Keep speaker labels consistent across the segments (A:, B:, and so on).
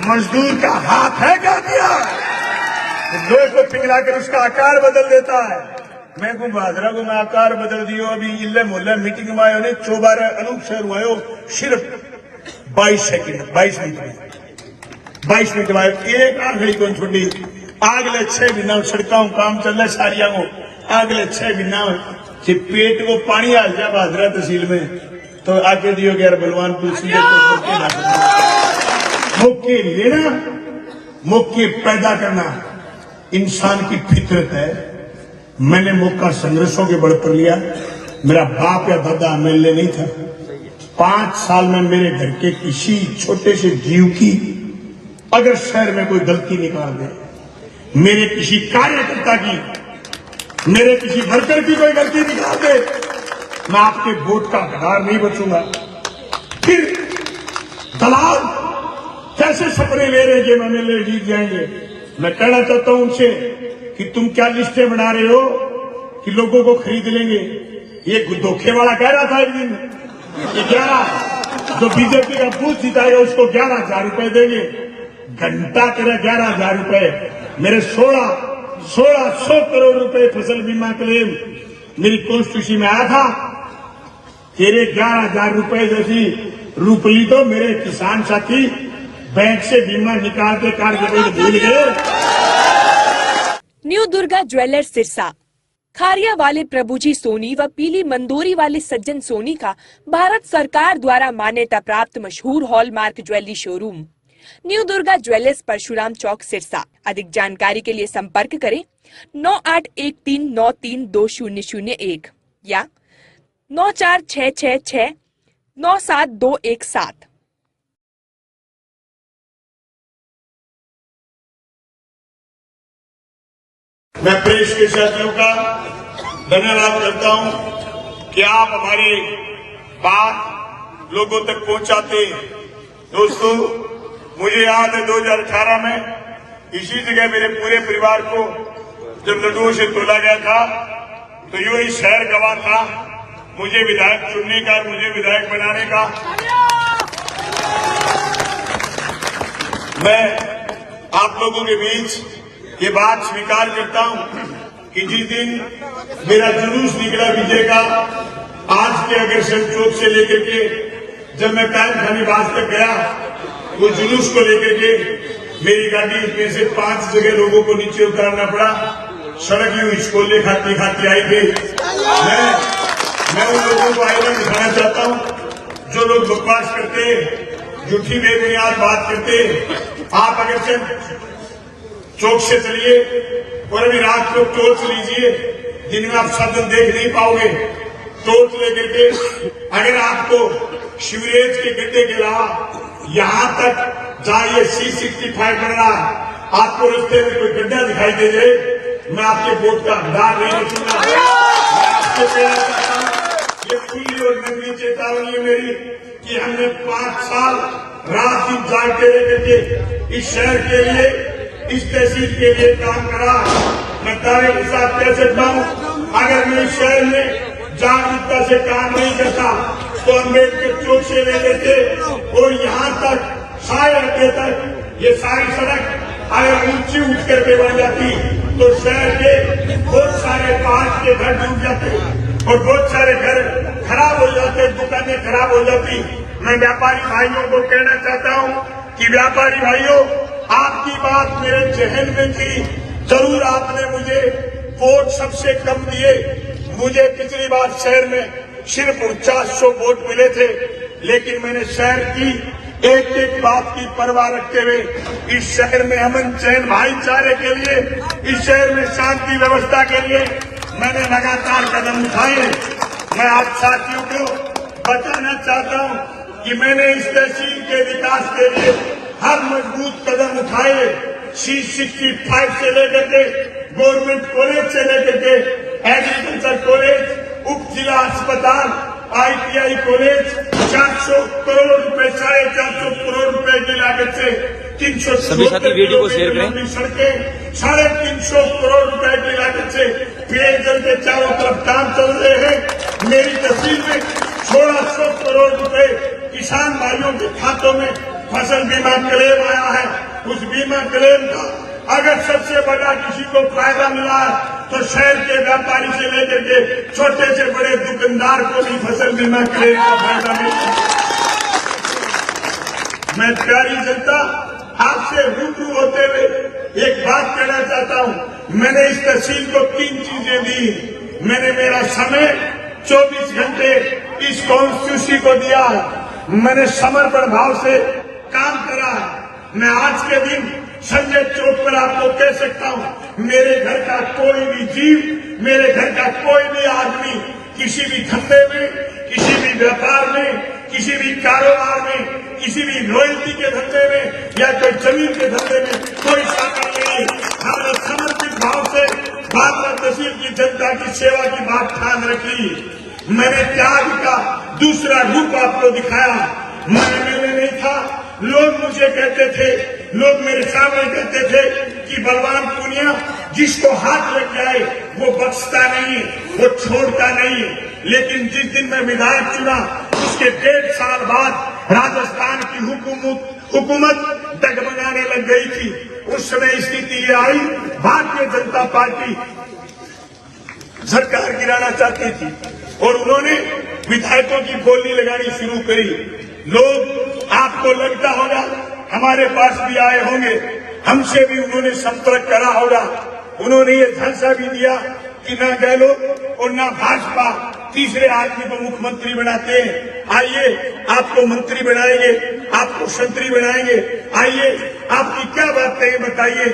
A: मजदूर का हाथ है क्या दिया? लोहे को पिघलाकर उसका आकार बदल देता है। मैं को बाजरा को मैं आकार बदल दियो। अभी इल्ले मोहल्ले मीटिंग में आयो ने 24 अनूप शहर हुआ सिर्फ 22 सेकंड 22 मिनट में 22 मिनट में एक आंगली को छोड़ी। अगले 6 महीना सड़कों काम चल रहा सारिया को। अगले 6 महीना से पेट को पानी आ गया बाजरा तहसील में तो आके दियो कि यार बलवानपुर सीधे मौके लेना मौके पैदा करना इंसान की फितरत है। मैंने मौका संघर्षों के बल पर लिया। मेरा बाप या दादा एमएलए नहीं था। 5 साल में मेरे घर के किसी छोटे से जीव की अगर शहर में कोई गलती निकाल दे, मेरे किसी कार्यकर्ता की, मेरे किसी वर्कर की कोई गलती निकाल दे, मैं आपके वोट का हकदार नहीं बचूंगा। फिर दलाल कैसे सपने ले रहे हैं एमएलए जीत जाएंगे। मैं कहना चाहता हूं उनसे कि तुम क्या लिस्टें बना रहे हो कि लोगों को खरीद लेंगे। ये धोखे वाला कह रहा था एक दिन कि 11 जो बीजेपी का बूथ जिताएगा उसको 11,000 रुपए देंगे। घंटा तेरा 11,000 रुपए, मेरे 1600 करोड़ रुपए फसल बीमा क्लेम मेरी कॉन्स्टिट्यूशन में आया था। तेरे 11,000 रुपए जैसी रूपली तो मेरे किसान साथी बैंक से बीमा निकाल के कार्य भूल गए।
B: न्यू दुर्गा ज्वेलर्स सिरसा, खारिया वाले प्रभुजी सोनी व पीली मंदोरी वाले सज्जन सोनी का भारत सरकार द्वारा मान्यता प्राप्त मशहूर hallmark jewellery showroom new Durga jewellers Parshuram Chowk Sirsa. अधिक जानकारी के लिए संपर्क करें 9813932001 या 9466697217।
A: मैं प्रेस के साथियों का धन्यवाद करता हूं कि आप हमारी बात लोगों तक पहुंचाते हैं। दोस्तों, मुझे याद है 2018 में इसी जगह मेरे पूरे परिवार को जब लड्डुओं से तोला गया था तो यूं ही शहर गवाह था मुझे विधायक चुनने का, मुझे विधायक बनाने का। मैं आप लोगों के बीच ये बात स्वीकार करता हूं कि जिस दिन मेरा जुलूस निकला विजय का, आज के अग्रसर चौक से लेकर के जब मैं कायम खानीबाज तक गया, वो जुलूस को लेकर के मेरी गाड़ी में से 5 जगह लोगों को नीचे उतारना पड़ा। सड़क यूं हिचकोले खाती खाती आई थी। मैं उन लोगों को आईना दिखाना चाहता हूं जो लोग बकवास करते, झूठी बेबुनियाद बात करते। आप अगर से चौक से चलिए और अभी रात को टॉर्च लीजिए, दिन में आप शब्द देख नहीं पाओगे। टॉर्च लेकर के अगर आपको शिवरेज के गड्ढे के अलावा यहां तक जहां ये C65 बन रहा है, आपको रास्ते में कोई गड्ढा दिखाई दे जाए, मैं आपके वोट का हकदार नहीं बचूंगा। मैं आपसे कहना चाहता हूं, ये खुली और नकली चेतावनी है मेरी कि हमने 5 साल रात दिन जागते रह करके इस शहर के लिए, इस तहसील के लिए काम करा। मैं तारे के साथ कह सकता हूं, अगर मैं इस शहर में जागरूकता से काम नहीं करता तो अम्बेडकर चौक से लेकर के और यहाँ तक सारे अड्डे तक ये सारी सड़क अगर ऊंची उठ करके बन जाती तो शहर के बहुत सारे पास के घर डूब जाते और बहुत सारे घर खराब हो जाते, दुकानें खराब हो जाती। मैं व्यापारी भाइयों को कहना चाहता हूं कि व्यापारी भाइयों, आपकी बात मेरे जहन में थी। जरूर आपने मुझे वोट सबसे कम दिए। मुझे पिछली बार शहर में सिर्फ 4900 वोट मिले थे, लेकिन मैंने शहर की एक एक बात की परवाह रखते हुए इस शहर में अमन चैन भाईचारे के लिए, इस शहर में शांति व्यवस्था के लिए मैंने लगातार कदम उठाए। मैं आप साथियों को बताना चाहता हूं कि मैंने इस तहसील के विकास के लिए हर मजबूत कदम उठाए। C65 से लेकर के गवर्नमेंट कॉलेज से लेकर के एग्रीकल्चर कॉलेज, उप जिला अस्पताल, ITI कॉलेज, 400 करोड़ रुपए, 450 करोड़ रुपए की लागत से 370
C: वीडियो को शेयर करें।
A: सड़कें, 350 करोड़ रुपए की लागत से पेयजल के चारों तरफ काम चल रहे हैं। मेरी तहसील में 1600 करोड़ रुपए किसान भाइयों के खातों में फसल बीमा क्लेम आया है, उस बीमा क्लेम का अगर सबसे बड़ा किसी को फायदा मिला है तो शहर के व्यापारी से लेकर के छोटे से बड़े दुकानदार को भी फसल बीमा क्लेम का फायदा मिला। मैं प्यारी जनता आपसे रूबरू होते हुए एक बात कहना चाहता हूं। मैंने इस तहसील को 3 चीजें दी। मैंने मेरा समय 24 घंटे इस कॉन्स्टिट्यूंसी को दिया है। मैंने समर्पण भाव से काम करा है। मैं आज के दिन संजय चौक पर आपको कह सकता हूं, मेरे घर का कोई भी जीव, मेरे घर का कोई भी आदमी किसी भी धंधे में, किसी भी व्यापार में, किसी भी कारोबार में, किसी भी रॉयल्टी के धंधे में या कोई जमीन के धंधे में कोई शामिल नहीं। हमने समर्पित भाव से भादरा तहसील की जनता की सेवा की बात ठान रखी। मैंने त्याग का दूसरा रूप आपको दिखाया। मैं एमएलए नहीं था, लोग मुझे कहते थे, लोग मेरे सामने कहते थे कि बलवान पूनिया जिसको हाथ लग जाए वो बख्शता नहीं, वो छोड़ता नहीं। लेकिन जिस दिन मैं विधायक चुना उसके 1.5 साल बाद राजस्थान की हुकूमत डगमगाने लग गई थी। उस समय स्थिति ये आई, भारतीय जनता पार्टी सरकार गिराना चाहती थी और उन्होंने विधायकों की बोली लगानी शुरू करी। लोग आपको लगता होगा हमारे पास भी आए होंगे, हमसे भी उन्होंने संपर्क करा होगा। उन्होंने ये झांसा भी दिया कि ना गहलोत और ना भाजपा तीसरे आदमी को मुख्यमंत्री बनाते हैं। आइए आपको मंत्री बनाएंगे, आपको संतरी बनाएंगे, आइए आपकी क्या बातें हैं बताइए।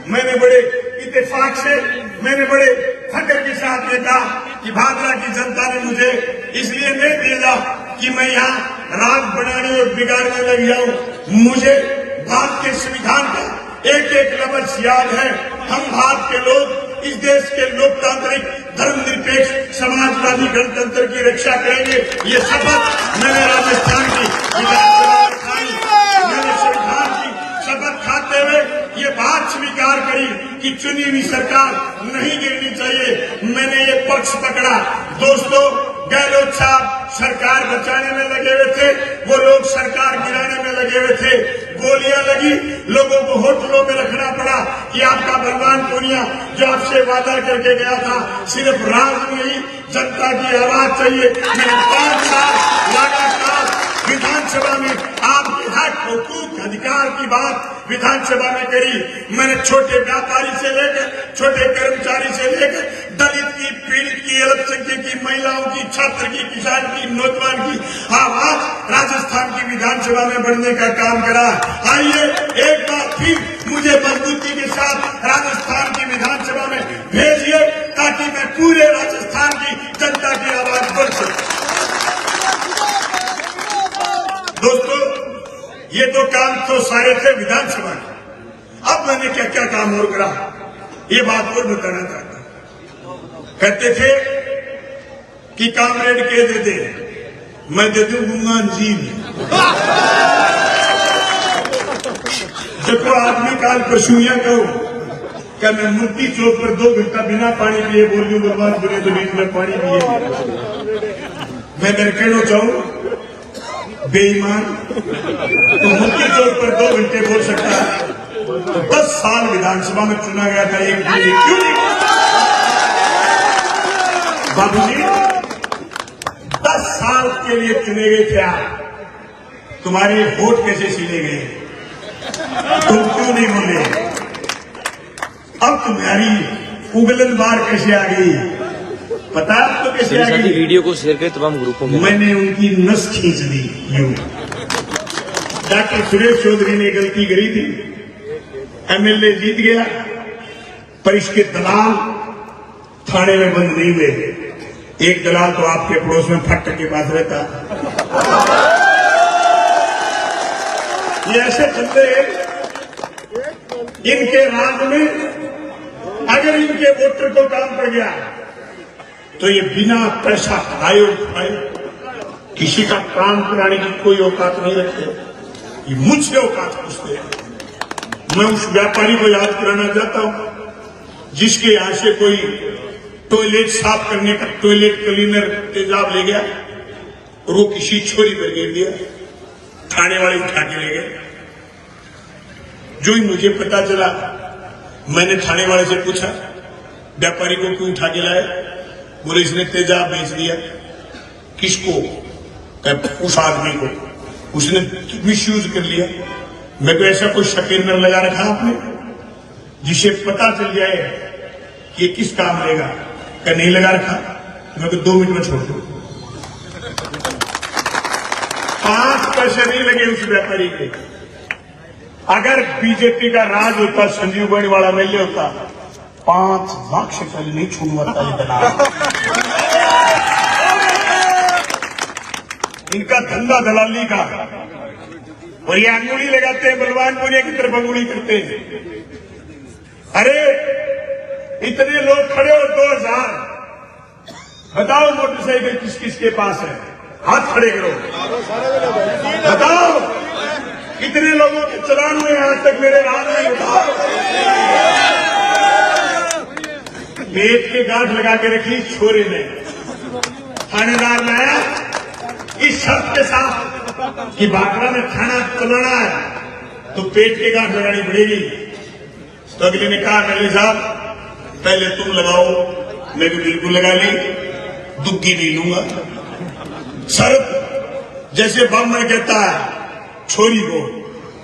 A: मैंने बड़े इत्तेफाक से, मैंने बड़े फख्र के साथ ये कहा कि भादरा की जनता ने मुझे इसलिए नहीं भेजा कि मैं यहाँ राग बनाने और बिगाड़ने लग जाऊं। मुझे भारत के संविधान का एक एक लफ्ज याद है। हम भारत के लोग इस देश के लोकतांत्रिक धर्मनिरपेक्ष समाजवादी गणतंत्र की रक्षा करेंगे। ये शपथ मैंने राजस्थान की विधानसभा में खाई। मैंने संविधान की शपथ खाते हुए ये बात स्वीकार करी कि चुनी हुई सरकार नहीं गिरनी चाहिए। मैंने ये पक्ष पकड़ा। दोस्तों, गहलोत साहब सरकार बचाने में लगे हुए थे, वो लोग सरकार गिराने में लगे हुए थे। गोलियां लगी, लोगों को होटलों में रखना पड़ा कि आपका बलवान पूनिया जो आपसे वादा करके गया था सिर्फ राज नहीं, जनता की आवाज चाहिए। मैंने 5 साल लगातार विधानसभा में आपके हक, हुकूक, अधिकार की बात विधानसभा में करी। मैंने छोटे व्यापारी से लेकर छोटे कर्मचारी से लेकर दलित की, पीड़ित की, अल्पसंख्यक की, महिलाओं की, छात्र की, किसान की, नौजवान की आवाज राजस्थान की विधानसभा में बढ़ने का काम करा। आइए एक बार फिर मुझे मजबूती के साथ राजस्थान की विधानसभा में भेजिए ताकि मैं पूरे राजस्थान की जनता की आवाज बढ़ सके। दोस्तों, ये तो काम तो सारे थे विधानसभा के। अब मैंने क्या क्या काम और करा ये बात और बताना चाहता हूं। कहते थे कि कामरेड के दे दे, मैं दे दूं गुमान जी में। देखो आदमी काल पशुइया कहो क्या मैं मुक्ति चौक पर 2 घंटा बिना पानी पिए बोल दूं बर्बाद बुरे तो बीच में पानी पिए। मैं मेरे कहना चाहूं बेईमान तो मुक्ति चौक पर 2 घंटे बोल सकता है। 10 साल विधानसभा में चुना गया था, एक दिन क्यों नहीं? बाबूजी 10 साल के लिए चुने गए थे आप, तुम्हारे वोट कैसे सीने गए? तुम क्यों नहीं बोले? अब तुम्हारी उगलन बार कैसे आ गई? पता है आपको कैसे आ गई?
C: वीडियो को शेयर करें तमाम ग्रुपों में।
A: मैंने उनकी नस खींच दी। यूं डॉक्टर सुरेश चौधरी ने गलती करी थी, एमएलए जीत गया, पर इसके दलाल थाने में बंद नहीं हुए। एक दलाल तो आपके पड़ोस में फट्ट के पास रहता। ये ऐसे चलते इनके राज में अगर इनके वोटर को काम पड़ गया तो ये बिना पैसा खाए किसी का काम कराने की कोई औकात नहीं रखते। ये मुझसे औकात पूछते हैं। मैं उस व्यापारी को याद कराना चाहता हूं जिसके यहां से कोई टॉयलेट साफ करने का टॉयलेट क्लीनर तेजाब ले गया और वो किसी छोरी पर गिर दिया। थाने वाले उठा के ले गए। जो ही मुझे पता चला, मैंने थाने वाले से पूछा व्यापारी को क्यों उठा के लाए? बोले इसने तेजाब बेच दिया। किसको? उस आदमी को, उसने मिसयूज कर लिया। मैं तो ऐसा कोई शकेनर लगा रखा आपने जिसे पता चल जाए कि ये किस काम लेगा? क्या नहीं लगा रखा? मैं तो 2 मिनट में छोड़ दूं। 5 पैसे नहीं लगे उस व्यापारी के। अगर बीजेपी का राज होता, संजीव बणीवाला मिल होता, 5 लाख शक्ल नहीं छूटवाता इतना। इनका धंधा दलाली का, और ये अंगुली लगाते हैं, बलवानपुरिया की तरफ अंगुली करते हैं। अरे इतने लोग खड़े हो, 2000, बताओ मोटरसाइकिल किस किस के पास है? हाथ खड़े करो, बताओ कितने लोगों के चलान हुए आज तक मेरे हाथ में? बताओ। पेट के गांठ लगा के रखी छोरे ने, थानेदार लाया इस शर्त के साथ कि बागड़ा में थाना चलाना है तो पेट के गांठ लगानी पड़ेगी। तो अगले ने कहा मेरे साहब पहले तुम लगाओ। मैं भी बिल्कुल लगा ली, दुग्गी नहीं लूंगा। शर्त जैसे बामण कहता है छोरी को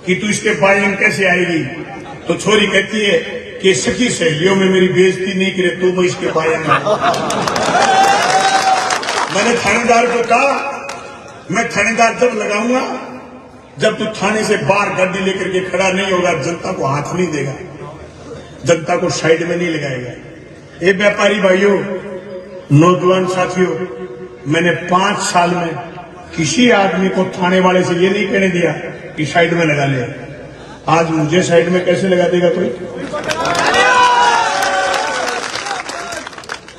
A: कि तू इसके बायन कैसे आएगी, तो छोरी कहती है कि सखी सहेलियों में मेरी बेइज्जती नहीं करे तो मैं इसके बायन में। मैंने थानेदार को कहा मैं थानेदार जब लगाऊंगा जब तू थाने से बाहर गाड़ी लेकर के खड़ा नहीं होगा, जनता को हाथ नहीं देगा, जनता को साइड में नहीं लगाएगा। ये व्यापारी भाइयों, नौजवान साथियों, मैंने 5 साल में किसी आदमी को थाने वाले से ये नहीं कहने दिया कि साइड में लगा ले। आज मुझे साइड में कैसे लगा देगा कोई?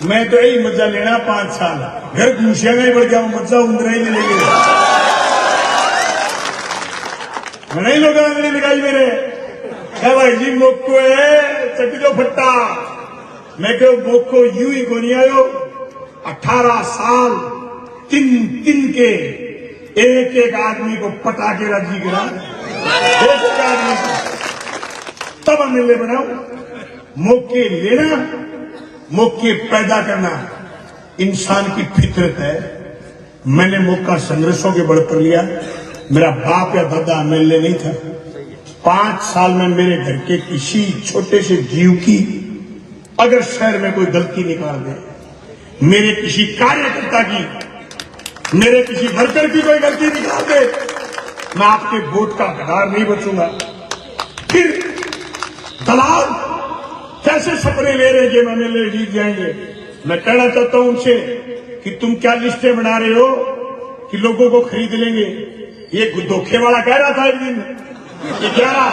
A: मैं तो यही मजा लेना 5 साल, घर घूसिया में बढ़ गया, मजा उंदरा ही नहीं लेगा। नहीं लोग आंगली लगाई मेरे, क्या भाई जी मोको है चट जो फट्टा। मैं क्यों मोको यूं ही को नहीं आयो। 18 साल 3 के एक एक आदमी को पटा के राजी करा, एक आदमी को, तब मिले बनाओ। मौके लेना, मौके पैदा करना इंसान की फितरत है। मैंने मौका संघर्षों के बल पर लिया। मेरा बाप या दादा एमएलए नहीं था। 5 साल में मेरे घर के किसी छोटे से जीव की अगर शहर में कोई गलती निकाल दे, मेरे किसी कार्यकर्ता की, मेरे किसी वर्कर की कोई गलती निकाल दे, मैं आपके वोट का हकदार नहीं बचूंगा। फिर दलाल कैसे सपने ले रहे हैं कि एमएलए जीत जाएंगे? मैं कहना चाहता हूं उनसे कि तुम क्या लिस्टें बना रहे हो कि लोगों को खरीद लेंगे? ये धोखे वाला कह रहा था एक दिन कि 11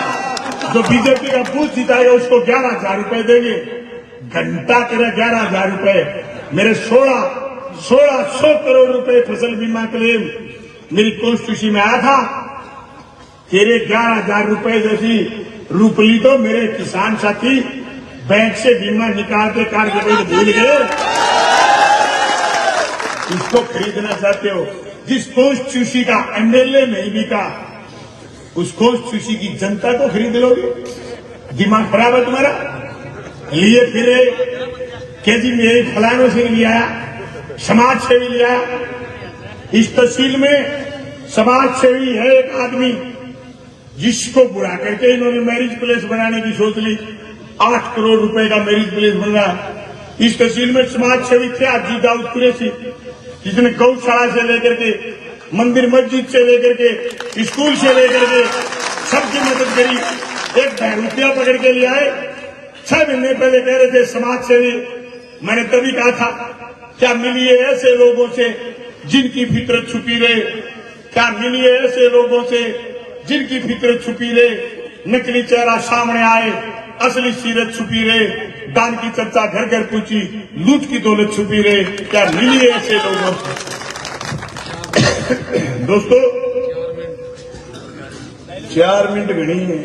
A: जो बीजेपी का बूथ जिताएगा उसको 11,000 रुपए देंगे। घंटा तेरा 11,000 रुपए, मेरे 1600 करोड़ रुपए फसल बीमा क्लेम मेरी कॉन्स्टिट्यूशन में आया था। तेरे 11,000 रुपए जैसी रूपली तो मेरे किसान साथी बैंक से बीमा निकालते कार्य भूल गए। इसको खरीदना चाहते हो? जिस कॉन्स्टिट्यूशन का एमएलए नहीं बिका उस कॉन्स्टिट्यूशन की जनता को खरीद लोगे? दिमाग खराब है तुम्हारा? लिए फिरे के जी मेरे फलानों से लिया, समाज सेवी लिया। इस तहसील में समाज सेवी है एक आदमी जिसको बुरा करके इन्होंने मैरिज प्लेस बनाने की सोच ली। 8 करोड़ रुपए का मैरिज प्लेस बन रहा। इस तहसील में समाज सेवी थे हाजी दाऊद कुरैशी, जिसने गौशाला से लेकर के मंदिर मस्जिद से लेकर के स्कूल से लेकर के सबकी मदद करी। एक बहरूपिया पकड़ के ले आए। 6 महीने पहले कह रहे थे समाज सेवी। मैंने तभी कहा था क्या मिलिए ऐसे लोगों से जिनकी फितरत छुपी रहे, क्या मिलिए ऐसे लोगों से जिनकी फितरत छुपी रहे। नकली चेहरा सामने आए, असली सीरत छुपी रहे। दान की चर्चा घर घर पूछी, लूट की दौलत छुपी रहे। क्या मिलिए ऐसे लोगों से? दोस्तों 4 मिनट घनी है,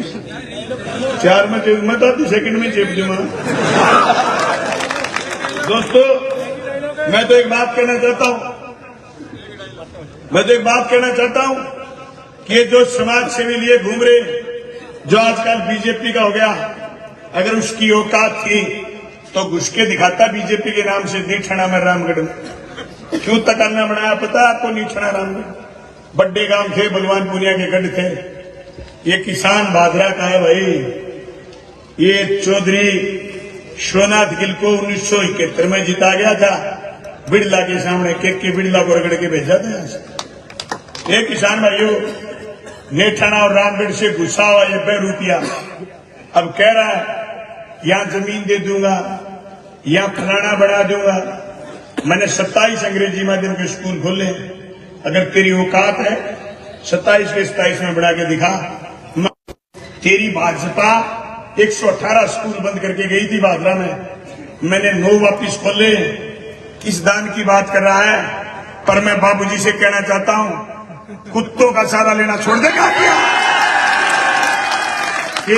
A: 4 में मैं 10 सेकंड में चेप दूंगा। दोस्तों मैं तो एक बात कहना चाहता हूं, कि ये जो समाज सेवी लिए घूम रहे, जो आजकल बीजेपी का हो गया, अगर उसकी औकात थी तो घुस के दिखाता बीजेपी के नाम से नीठना में रामगढ़ में। क्यों तकाना बनाया पता है आपको? नीठना रामगढ़ बड्डे गांव थे, बलवान पुनिया के गढ़ थे। ये किसान भादरा का है भाई। ये चौधरी शिवनाथ गिल को 1971 में जीता गया था, बिड़ला के सामने के बिड़ला को रगड़ के भेजा था यहाँ से। ये किसान भाइयों, नेठाना और रामगढ़ से घुसा हुआ ये ₹2 अब कह रहा है यहां जमीन दे दूंगा, यहां फलाना बढ़ा दूंगा। मैंने 27 अंग्रेजी माध्यम के स्कूल खोले। अगर तेरी औकात है 27 के 27 में बढ़ा के दिखा। तेरी भाजपा 118 स्कूल बंद करके गई थी भादरा में, मैंने 9 वापिस खोले। इस दान की बात कर रहा है, पर मैं बाबूजी से कहना चाहता हूं, कुत्तों का सहारा लेना छोड़ देगा क्या? कि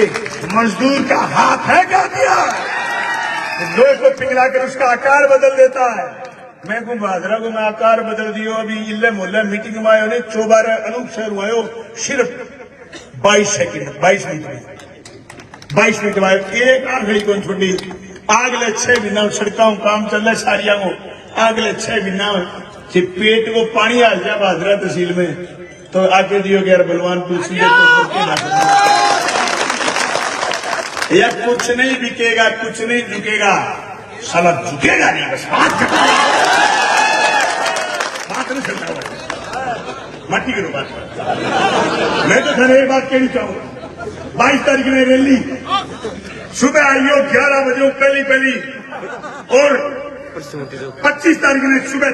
A: मजदूर का हाथ है क्या दिया? लोहे को पिघलाकर उसका आकार बदल देता है। मैं को भादरा को मैं आकार बदल दियो। अभी इल्ले मोहल्ले मीटिंग में आयो ने 24 अनूप शहर हुआ, सिर्फ 22 सेकंड 22 मिनट में 22 मिनट में एक आंगड़ी को छोड़ी। आगले 6 महीना सड़कों काम चल रहा सारिया को, अगले 6 महीना से पेट को पानी आ गया भादरा तहसील में, तो आके दियो कि यार बलवानपुर सीधे या कुछ नहीं बिकेगा, कुछ नहीं झुकेगा, साला झुकेगा नहीं, बस बात नहीं करता हुआ माटी के बात। मैं तो सर एक बात कहनी चाहूंगा, 22 तारीख में रैली सुबह आइयो 11 बजे पहली और 25 तारीख में सुबह